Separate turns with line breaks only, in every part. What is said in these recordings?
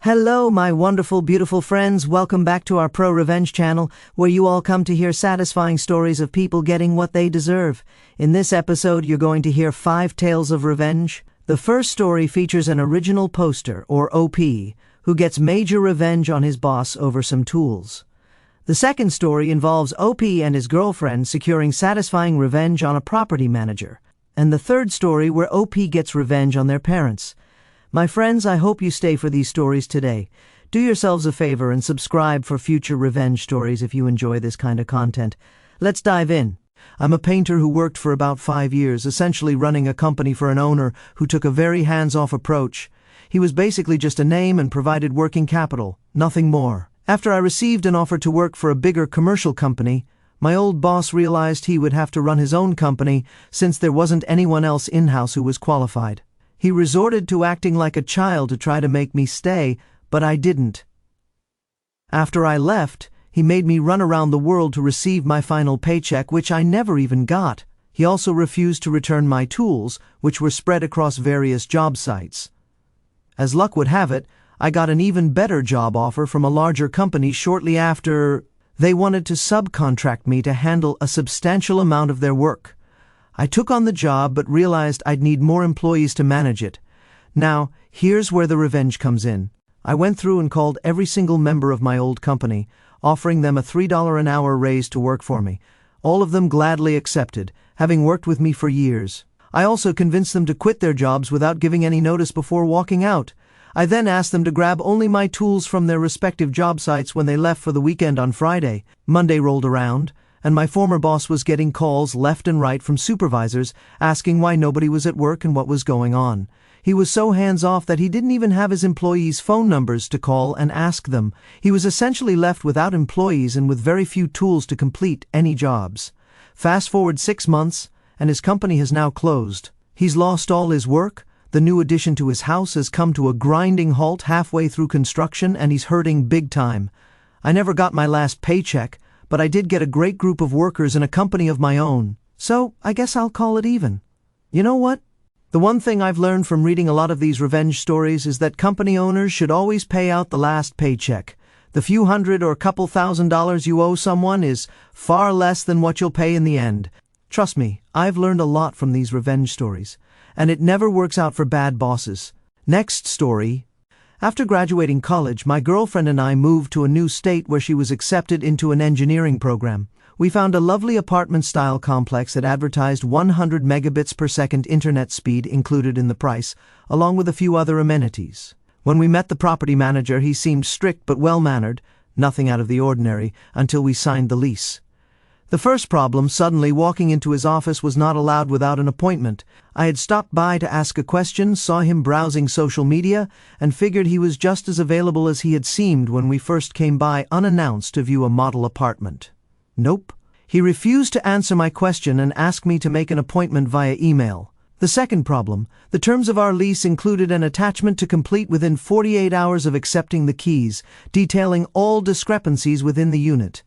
Hello, my wonderful, beautiful friends. Welcome back to our ProRevenge channel, where you all come to hear satisfying stories of people getting what they deserve. In this episode, you're going to hear 5 tales of revenge. The first story features an original poster, or OP, who gets major revenge on his boss over some tools. The second story involves OP and his girlfriend securing satisfying revenge on a property manager. And the third story where OP gets revenge on their parents. My friends, I hope you stay for these stories today. Do yourselves a favor and subscribe for future revenge stories if you enjoy this kind of content. Let's dive in. I'm a painter who worked for about 5 years, essentially running a company for an owner who took a very hands-off approach. He was basically just a name and provided working capital, nothing more. After I received an offer to work for a bigger commercial company, my old boss realized he would have to run his own company since there wasn't anyone else in-house who was qualified. He resorted to acting like a child to try to make me stay, but I didn't. After I left, he made me run around the world to receive my final paycheck, which I never even got. He also refused to return my tools, which were spread across various job sites. As luck would have it, I got an even better job offer from a larger company shortly after. They wanted to subcontract me to handle a substantial amount of their work. I took on the job but realized I'd need more employees to manage it. Now, here's where the revenge comes in. I went through and called every single member of my old company, offering them a $3 an hour raise to work for me. All of them gladly accepted, having worked with me for years. I also convinced them to quit their jobs without giving any notice before walking out. I then asked them to grab only my tools from their respective job sites when they left for the weekend on Friday. Monday rolled around, and my former boss was getting calls left and right from supervisors asking why nobody was at work and what was going on. He was so hands-off that he didn't even have his employees' phone numbers to call and ask them. He was essentially left without employees and with very few tools to complete any jobs. Fast forward 6 months, and his company has now closed. He's lost all his work. The new addition to his house has come to a grinding halt halfway through construction, and he's hurting big time. I never got my last paycheck, but I did get a great group of workers and a company of my own. So, I guess I'll call it even. You know what? The one thing I've learned from reading a lot of these revenge stories is that company owners should always pay out the last paycheck. The few hundred or couple $1,000s you owe someone is far less than what you'll pay in the end. Trust me, I've learned a lot from these revenge stories, and it never works out for bad bosses. Next story. After graduating college, my girlfriend and I moved to a new state where she was accepted into an engineering program. We found a lovely apartment-style complex that advertised 100 megabits per second internet speed included in the price, along with a few other amenities. When we met the property manager, he seemed strict but well-mannered, nothing out of the ordinary, until we signed the lease. The first problem, suddenly walking into his office was not allowed without an appointment. I had stopped by to ask a question, saw him browsing social media, and figured he was just as available as he had seemed when we first came by unannounced to view a model apartment. Nope. He refused to answer my question and asked me to make an appointment via email. The second problem, the terms of our lease included an attachment to complete within 48 hours of accepting the keys, detailing all discrepancies within the unit.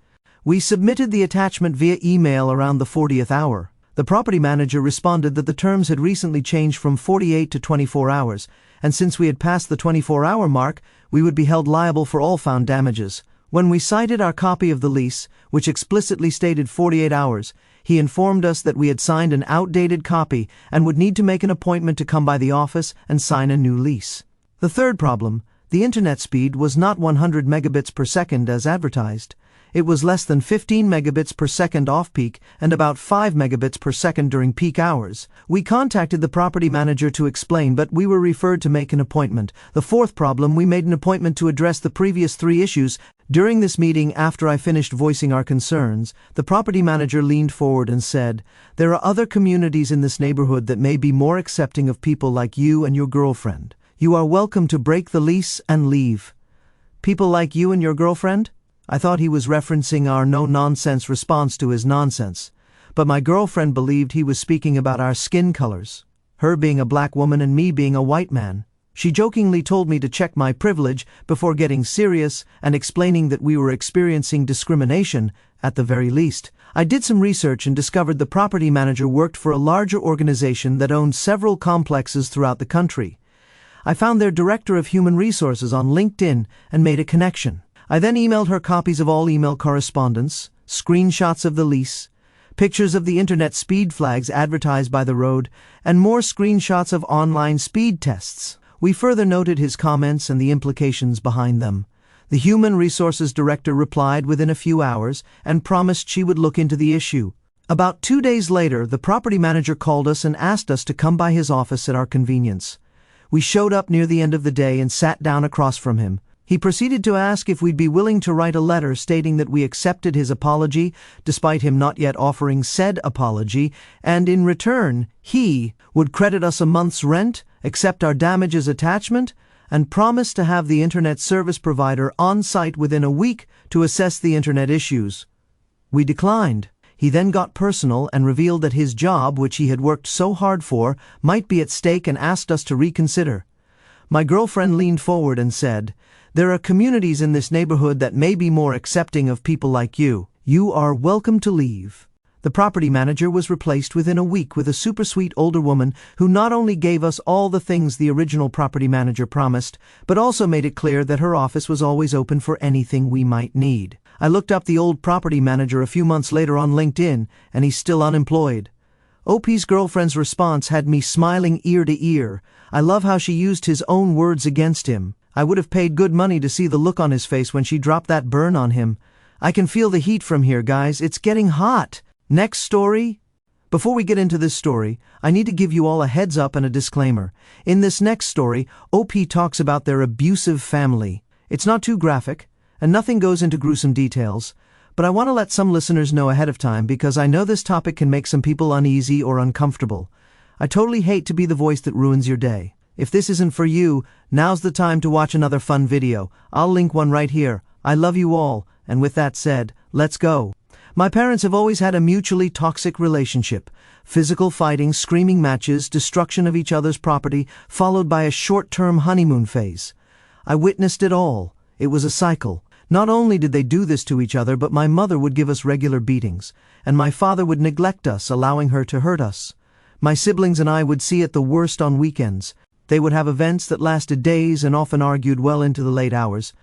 We submitted the attachment via email around the 40th hour. The property manager responded that the terms had recently changed from 48 to 24 hours, and since we had passed the 24-hour mark, we would be held liable for all found damages. When we cited our copy of the lease, which explicitly stated 48 hours, he informed us that we had signed an outdated copy and would need to make an appointment to come by the office and sign a new lease. The third problem, the internet speed was not 100 megabits per second as advertised. It was less than 15 megabits per second off-peak and about 5 megabits per second during peak hours. We contacted the property manager to explain, but we were referred to make an appointment. The fourth problem, we made an appointment to address the previous 3 issues. During this meeting, after I finished voicing our concerns, the property manager leaned forward and said, "There are other communities in this neighborhood that may be more accepting of people like you and your girlfriend. You are welcome to break the lease and leave." People like you and your girlfriend? I thought he was referencing our no-nonsense response to his nonsense, but my girlfriend believed he was speaking about our skin colors, her being a black woman and me being a white man. She jokingly told me to check my privilege before getting serious and explaining that we were experiencing discrimination, at the very least. I did some research and discovered the property manager worked for a larger organization that owned several complexes throughout the country. I found their director of human resources on LinkedIn and made a connection. I then emailed her copies of all email correspondence, screenshots of the lease, pictures of the internet speed flags advertised by the road, and more screenshots of online speed tests. We further noted his comments and the implications behind them. The human resources director replied within a few hours and promised she would look into the issue. About 2 days later, the property manager called us and asked us to come by his office at our convenience. We showed up near the end of the day and sat down across from him. He proceeded to ask if we'd be willing to write a letter stating that we accepted his apology, despite him not yet offering said apology, and in return, he would credit us a month's rent, accept our damages attachment, and promise to have the internet service provider on site within a week to assess the internet issues. We declined. He then got personal and revealed that his job, which he had worked so hard for, might be at stake and asked us to reconsider. My girlfriend leaned forward and said, "There are communities in this neighborhood that may be more accepting of people like you. You are welcome to leave." The property manager was replaced within a week with a super sweet older woman who not only gave us all the things the original property manager promised, but also made it clear that her office was always open for anything we might need. I looked up the old property manager a few months later on LinkedIn, and he's still unemployed. OP's girlfriend's response had me smiling ear to ear. I love how she used his own words against him. I would have paid good money to see the look on his face when she dropped that burn on him. I can feel the heat from here, guys. It's getting hot. Next story? Before we get into this story, I need to give you all a heads up and a disclaimer. In this next story, OP talks about their abusive family. It's not too graphic, and nothing goes into gruesome details, but I want to let some listeners know ahead of time because I know this topic can make some people uneasy or uncomfortable. I totally hate to be the voice that ruins your day. If this isn't for you, now's the time to watch another fun video. I'll link one right here. I love you all, and with that said, let's go. My parents have always had a mutually toxic relationship. Physical fighting, screaming matches, destruction of each other's property, followed by a short-term honeymoon phase. I witnessed it all. It was a cycle. Not only did they do this to each other, but my mother would give us regular beatings, and my father would neglect us, allowing her to hurt us. My siblings and I would see it the worst on weekends. They would have events that lasted days and often argued well into the late hours.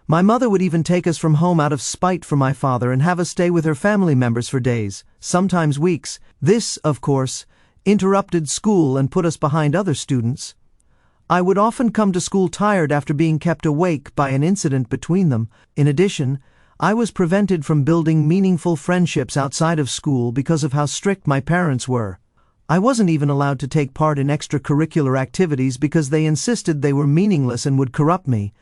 My mother would even take us from home out of spite for my father and have us stay with her family members for days, sometimes weeks. This, of course, interrupted school and put us behind other students. I would often come to school tired after being kept awake by an incident between them. In addition, I was prevented from building meaningful friendships outside of school because of how strict my parents were. I wasn't even allowed to take part in extracurricular activities because they insisted they were meaningless and would corrupt me.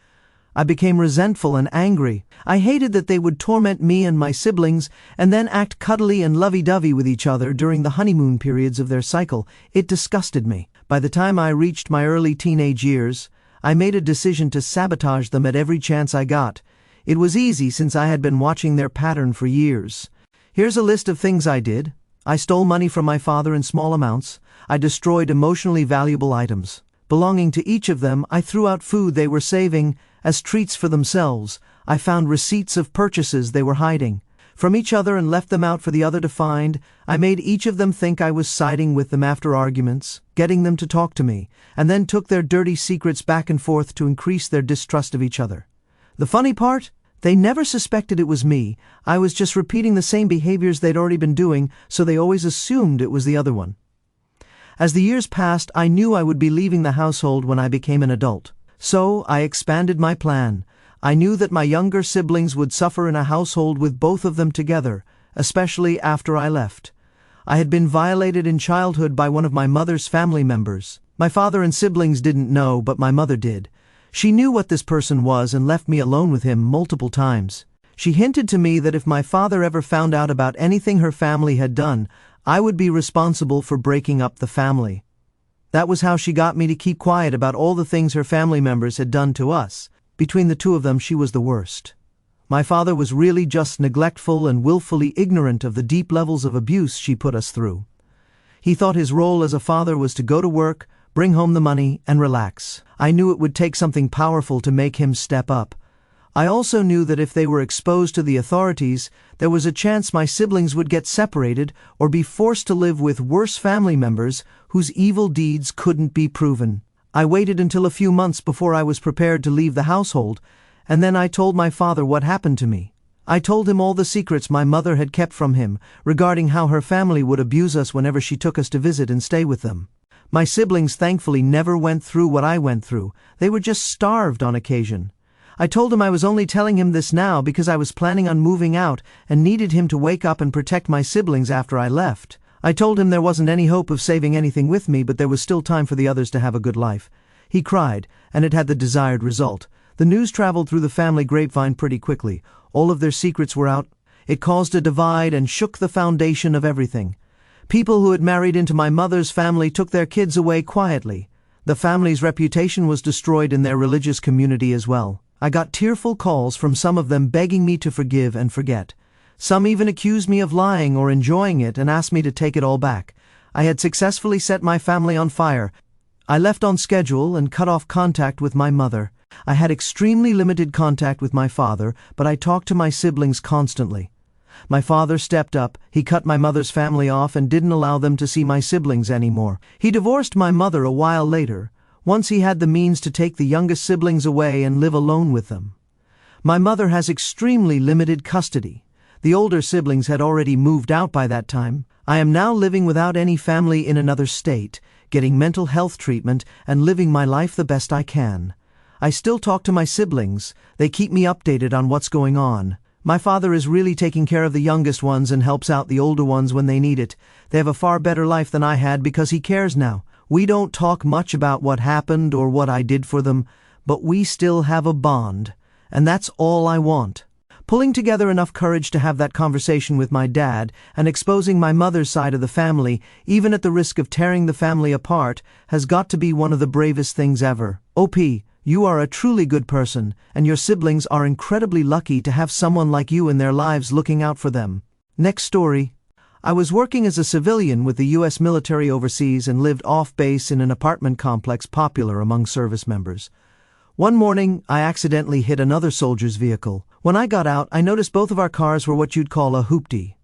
I became resentful and angry. I hated that they would torment me and my siblings and then act cuddly and lovey-dovey with each other during the honeymoon periods of their cycle. It disgusted me. By the time I reached my early teenage years, I made a decision to sabotage them at every chance I got. It was easy since I had been watching their pattern for years. Here's a list of things I did. I stole money from my father in small amounts. I destroyed emotionally valuable items. Belonging to each of them, I threw out food they were saving as treats for themselves. I found receipts of purchases they were hiding from each other and left them out for the other to find. I made each of them think I was siding with them after arguments, getting them to talk to me, and then took their dirty secrets back and forth to increase their distrust of each other. The funny part? They never suspected it was me. I was just repeating the same behaviors they'd already been doing, so they always assumed it was the other one. As the years passed, I knew I would be leaving the household when I became an adult. So I expanded my plan. I knew that my younger siblings would suffer in a household with both of them together, especially after I left. I had been violated in childhood by one of my mother's family members. My father and siblings didn't know, but my mother did. She knew what this person was and left me alone with him multiple times. She hinted to me that if my father ever found out about anything her family had done, I would be responsible for breaking up the family. That was how she got me to keep quiet about all the things her family members had done to us. Between the two of them, she was the worst. My father was really just neglectful and willfully ignorant of the deep levels of abuse she put us through. He thought his role as a father was to go to work, bring home the money, and relax. I knew it would take something powerful to make him step up. I also knew that if they were exposed to the authorities, there was a chance my siblings would get separated or be forced to live with worse family members whose evil deeds couldn't be proven. I waited until a few months before I was prepared to leave the household, and then I told my father what happened to me. I told him all the secrets my mother had kept from him regarding how her family would abuse us whenever she took us to visit and stay with them. My siblings thankfully never went through what I went through. They were just starved on occasion. I told him I was only telling him this now because I was planning on moving out and needed him to wake up and protect my siblings after I left. I told him there wasn't any hope of saving anything with me, but there was still time for the others to have a good life. He cried, and it had the desired result. The news traveled through the family grapevine pretty quickly. All of their secrets were out. It caused a divide and shook the foundation of everything. People who had married into my mother's family took their kids away quietly. The family's reputation was destroyed in their religious community as well. I got tearful calls from some of them begging me to forgive and forget. Some even accused me of lying or enjoying it and asked me to take it all back. I had successfully set my family on fire. I left on schedule and cut off contact with my mother. I had extremely limited contact with my father, but I talked to my siblings constantly. My father stepped up. He cut my mother's family off and didn't allow them to see my siblings anymore. He divorced my mother a while later, once he had the means to take the youngest siblings away and live alone with them. My mother has extremely limited custody. The older siblings had already moved out by that time. I am now living without any family in another state, getting mental health treatment and living my life the best I can. I still talk to my siblings. They keep me updated on what's going on. My father is really taking care of the youngest ones and helps out the older ones when they need it. They have a far better life than I had because he cares now. We don't talk much about what happened or what I did for them, but we still have a bond, and that's all I want. Pulling together enough courage to have that conversation with my dad and exposing my mother's side of the family, even at the risk of tearing the family apart, has got to be one of the bravest things ever. OP, you are a truly good person, and your siblings are incredibly lucky to have someone like you in their lives looking out for them. Next story. I was working as a civilian with the U.S. military overseas and lived off-base in an apartment complex popular among service members. One morning, I accidentally hit another soldier's vehicle. When I got out, I noticed both of our cars were what you'd call a hoopty.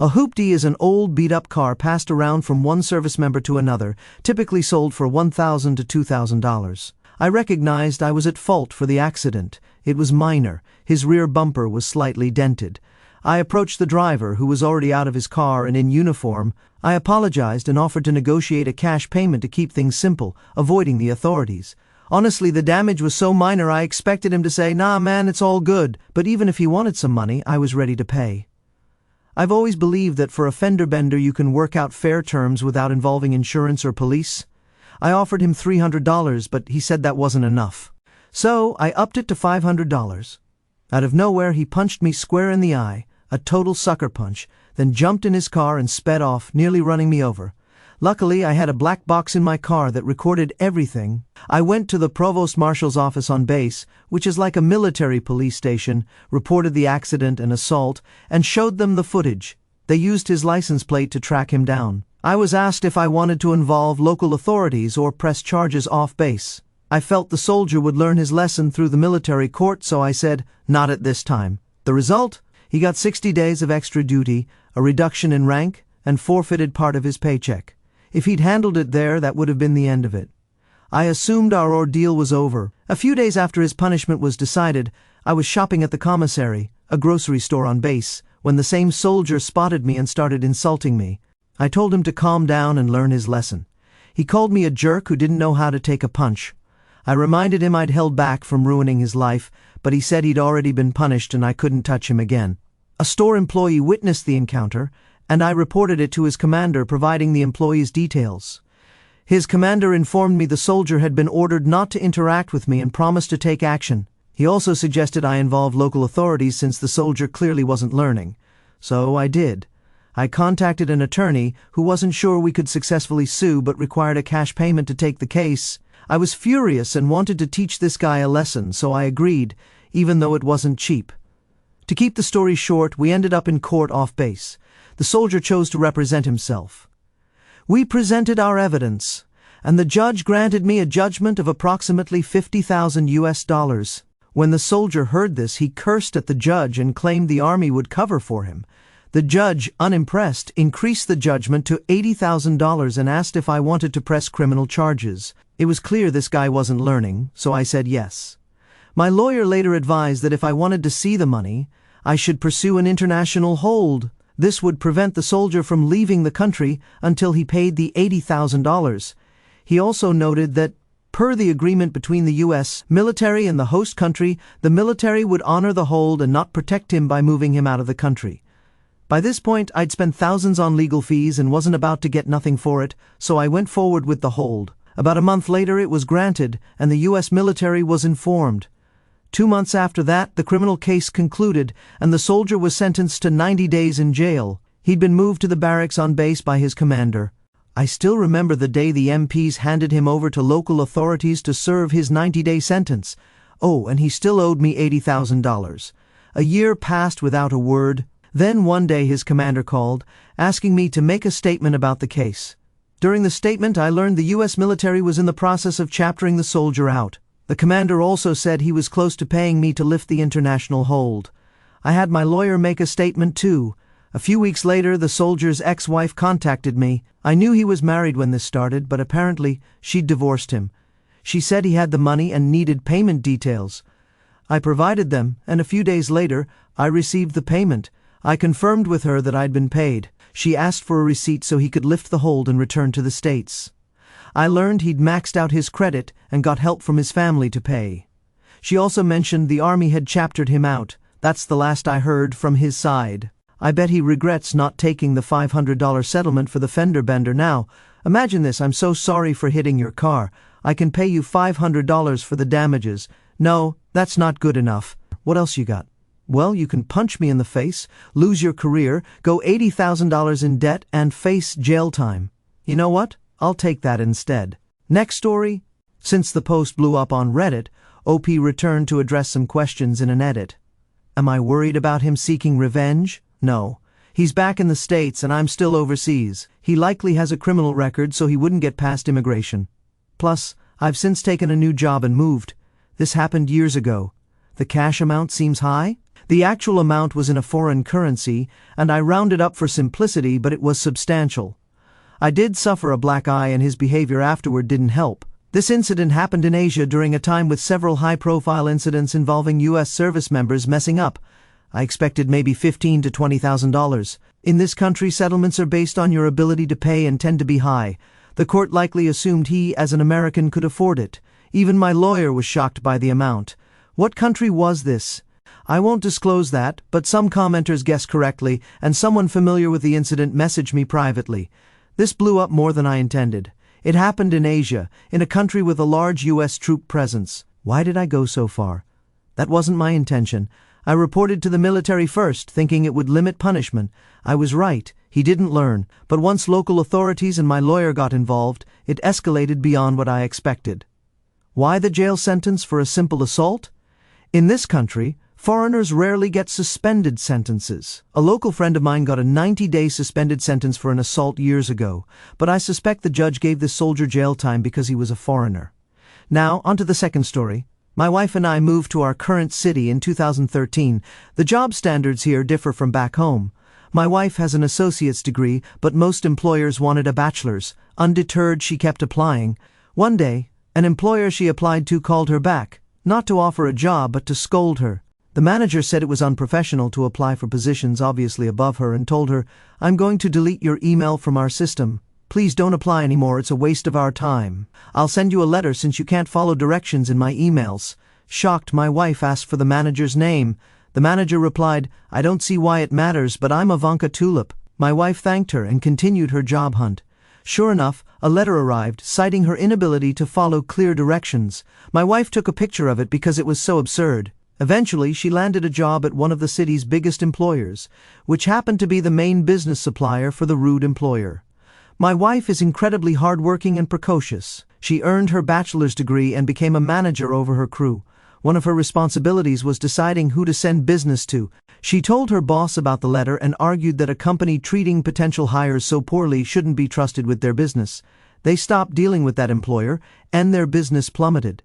A hoopty is an old beat-up car passed around from one service member to another, typically sold for $1,000 to $2,000. I recognized I was at fault for the accident. It was minor. His rear bumper was slightly dented. I approached the driver, who was already out of his car and in uniform. I apologized and offered to negotiate a cash payment to keep things simple, avoiding the authorities. Honestly, the damage was so minor I expected him to say, "Nah, man, it's all good," but even if he wanted some money, I was ready to pay. I've always believed that for a fender bender you can work out fair terms without involving insurance or police. I offered him $300, but he said that wasn't enough. So I upped it to $500. Out of nowhere, he punched me square in the eye, a total sucker punch, then jumped in his car and sped off, nearly running me over. Luckily, I had a black box in my car that recorded everything. I went to the Provost Marshal's office on base, which is like a military police station, reported the accident and assault, and showed them the footage. They used his license plate to track him down. I was asked if I wanted to involve local authorities or press charges off base. I felt the soldier would learn his lesson through the military court, so I said, not at this time. The result? He got 60 days of extra duty, a reduction in rank, and forfeited part of his paycheck. If he'd handled it there, that would have been the end of it. I assumed our ordeal was over. A few days after his punishment was decided, I was shopping at the commissary, a grocery store on base, when the same soldier spotted me and started insulting me. I told him to calm down and learn his lesson. He called me a jerk who didn't know how to take a punch. I reminded him I'd held back from ruining his life, but he said he'd already been punished and I couldn't touch him again. A store employee witnessed the encounter, and I reported it to his commander, providing the employee's details. His commander informed me the soldier had been ordered not to interact with me and promised to take action. He also suggested I involve local authorities since the soldier clearly wasn't learning. So I did. I contacted an attorney who wasn't sure we could successfully sue but required a cash payment to take the case. I was furious and wanted to teach this guy a lesson, so I agreed, even though it wasn't cheap. To keep the story short, we ended up in court off base. The soldier chose to represent himself. We presented our evidence, and the judge granted me a judgment of approximately $50,000 US. When the soldier heard this, he cursed at the judge and claimed the army would cover for him. The judge, unimpressed, increased the judgment to $80,000 and asked if I wanted to press criminal charges. It was clear this guy wasn't learning, so I said yes. My lawyer later advised that if I wanted to see the money, I should pursue an international hold. This would prevent the soldier from leaving the country until he paid the $80,000. He also noted that, per the agreement between the U.S. military and the host country, the military would honor the hold and not protect him by moving him out of the country. By this point, I'd spent thousands on legal fees and wasn't about to get nothing for it, so I went forward with the hold. About a month later, it was granted, and the U.S. military was informed. 2 months after that, the criminal case concluded, and the soldier was sentenced to 90 days in jail. He'd been moved to the barracks on base by his commander. I still remember the day the MPs handed him over to local authorities to serve his 90-day sentence. Oh, and he still owed me $80,000. A year passed without a word. Then one day his commander called, asking me to make a statement about the case. During the statement, I learned the U.S. military was in the process of chaptering the soldier out. The commander also said he was close to paying me to lift the international hold. I had my lawyer make a statement too. A few weeks later, the soldier's ex-wife contacted me. I knew he was married when this started, but apparently she'd divorced him. She said he had the money and needed payment details. I provided them, and a few days later, I received the payment. I confirmed with her that I'd been paid. She asked for a receipt so he could lift the hold and return to the States. I learned he'd maxed out his credit and got help from his family to pay. She also mentioned the army had chaptered him out. That's the last I heard from his side. I bet he regrets not taking the $500 settlement for the fender bender now. Imagine this: I'm so sorry for hitting your car. I can pay you $500 for the damages. No, that's not good enough. What else you got? Well, you can punch me in the face, lose your career, go $80,000 in debt, and face jail time. You know what? I'll take that instead. Next story. Since the post blew up on Reddit, OP returned to address some questions in an edit. Am I worried about him seeking revenge? No. He's back in the States and I'm still overseas. He likely has a criminal record, so he wouldn't get past immigration. Plus, I've since taken a new job and moved. This happened years ago. The cash amount seems high? The actual amount was in a foreign currency, and I rounded up for simplicity, but it was substantial. I did suffer a black eye, and his behavior afterward didn't help. This incident happened in Asia during a time with several high-profile incidents involving U.S. service members messing up. I expected maybe $15,000 to $20,000. In this country, settlements are based on your ability to pay and tend to be high. The court likely assumed he, as an American, could afford it. Even my lawyer was shocked by the amount. What country was this? I won't disclose that, but some commenters guessed correctly, and someone familiar with the incident messaged me privately. This blew up more than I intended. It happened in Asia, in a country with a large U.S. troop presence. Why did I go so far? That wasn't my intention. I reported to the military first, thinking it would limit punishment. I was right. He didn't learn. But once local authorities and my lawyer got involved, it escalated beyond what I expected. Why the jail sentence for a simple assault? In this country, foreigners rarely get suspended sentences. A local friend of mine got a 90-day suspended sentence for an assault years ago, but I suspect the judge gave this soldier jail time because he was a foreigner. Now, onto the second story. My wife and I moved to our current city in 2013. The job standards here differ from back home. My wife has an associate's degree, but most employers wanted a bachelor's. Undeterred, she kept applying. One day, an employer she applied to called her back, not to offer a job but to scold her. The manager said it was unprofessional to apply for positions obviously above her and told her, "I'm going to delete your email from our system. Please don't apply anymore, it's a waste of our time. I'll send you a letter since you can't follow directions in my emails." Shocked, my wife asked for the manager's name. The manager replied, "I don't see why it matters, but I'm Ivanka Tulip." My wife thanked her and continued her job hunt. Sure enough, a letter arrived, citing her inability to follow clear directions. My wife took a picture of it because it was so absurd. Eventually, she landed a job at one of the city's biggest employers, which happened to be the main business supplier for the rude employer. My wife is incredibly hardworking and precocious. She earned her bachelor's degree and became a manager over her crew. One of her responsibilities was deciding who to send business to. She told her boss about the letter and argued that a company treating potential hires so poorly shouldn't be trusted with their business. They stopped dealing with that employer, and their business plummeted.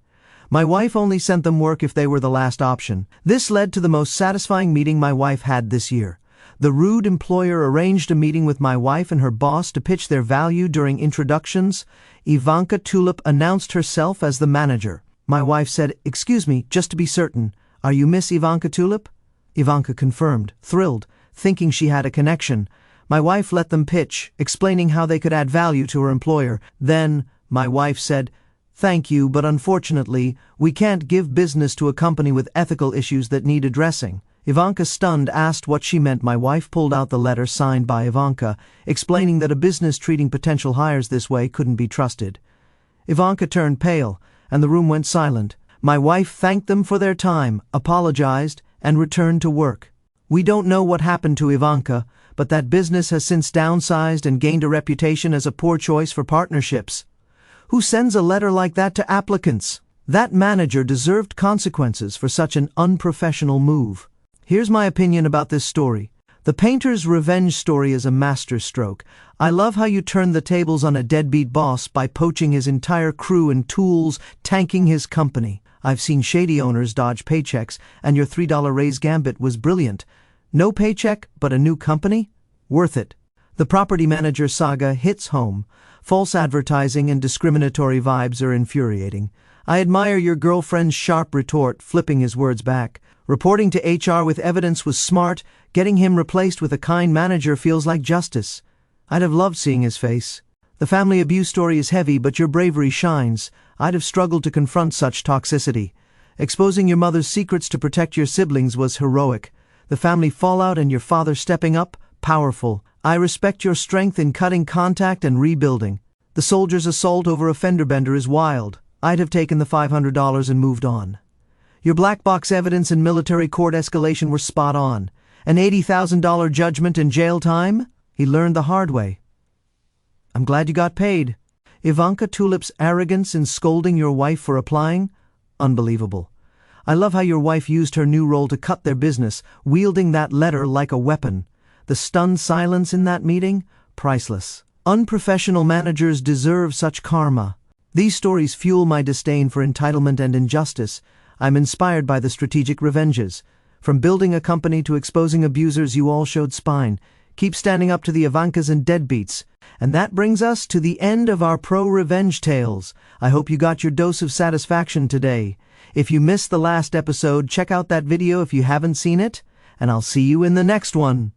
My wife only sent them work if they were the last option. This led to the most satisfying meeting my wife had this year. The rude employer arranged a meeting with my wife and her boss to pitch their value during introductions. Ivanka Tulip announced herself as the manager. My wife said, "Excuse me, just to be certain, are you Miss Ivanka Tulip?" Ivanka confirmed, thrilled, thinking she had a connection. My wife let them pitch, explaining how they could add value to her employer. Then, my wife said, "Thank you, but unfortunately, we can't give business to a company with ethical issues that need addressing." Ivanka, stunned, asked what she meant. My wife pulled out the letter signed by Ivanka, explaining that a business treating potential hires this way couldn't be trusted. Ivanka turned pale, and the room went silent. My wife thanked them for their time, apologized, and returned to work. We don't know what happened to Ivanka, but that business has since downsized and gained a reputation as a poor choice for partnerships. Who sends a letter like that to applicants? That manager deserved consequences for such an unprofessional move. Here's my opinion about this story. The painter's revenge story is a masterstroke. I love how you turned the tables on a deadbeat boss by poaching his entire crew and tools, tanking his company. I've seen shady owners dodge paychecks, and your $3 raise gambit was brilliant. No paycheck, but a new company? Worth it. The property manager saga hits home. False advertising and discriminatory vibes are infuriating. I admire your girlfriend's sharp retort, flipping his words back. Reporting to HR with evidence was smart. Getting him replaced with a kind manager feels like justice. I'd have loved seeing his face. The family abuse story is heavy, but your bravery shines. I'd have struggled to confront such toxicity. Exposing your mother's secrets to protect your siblings was heroic. The family fallout and your father stepping up, powerful. I respect your strength in cutting contact and rebuilding. The soldier's assault over a fender bender is wild. I'd have taken the $500 and moved on. Your black box evidence and military court escalation were spot on. An $80,000 judgment and jail time? He learned the hard way. I'm glad you got paid. Ivanka Tulip's arrogance in scolding your wife for applying? Unbelievable. I love how your wife used her new role to cut their business, wielding that letter like a weapon. The stunned silence in that meeting? Priceless. Unprofessional managers deserve such karma. These stories fuel my disdain for entitlement and injustice. I'm inspired by the strategic revenges. From building a company to exposing abusers, you all showed spine. Keep standing up to the Ivankas and deadbeats. And that brings us to the end of our pro-revenge tales. I hope you got your dose of satisfaction today. If you missed the last episode, check out that video if you haven't seen it, and I'll see you in the next one.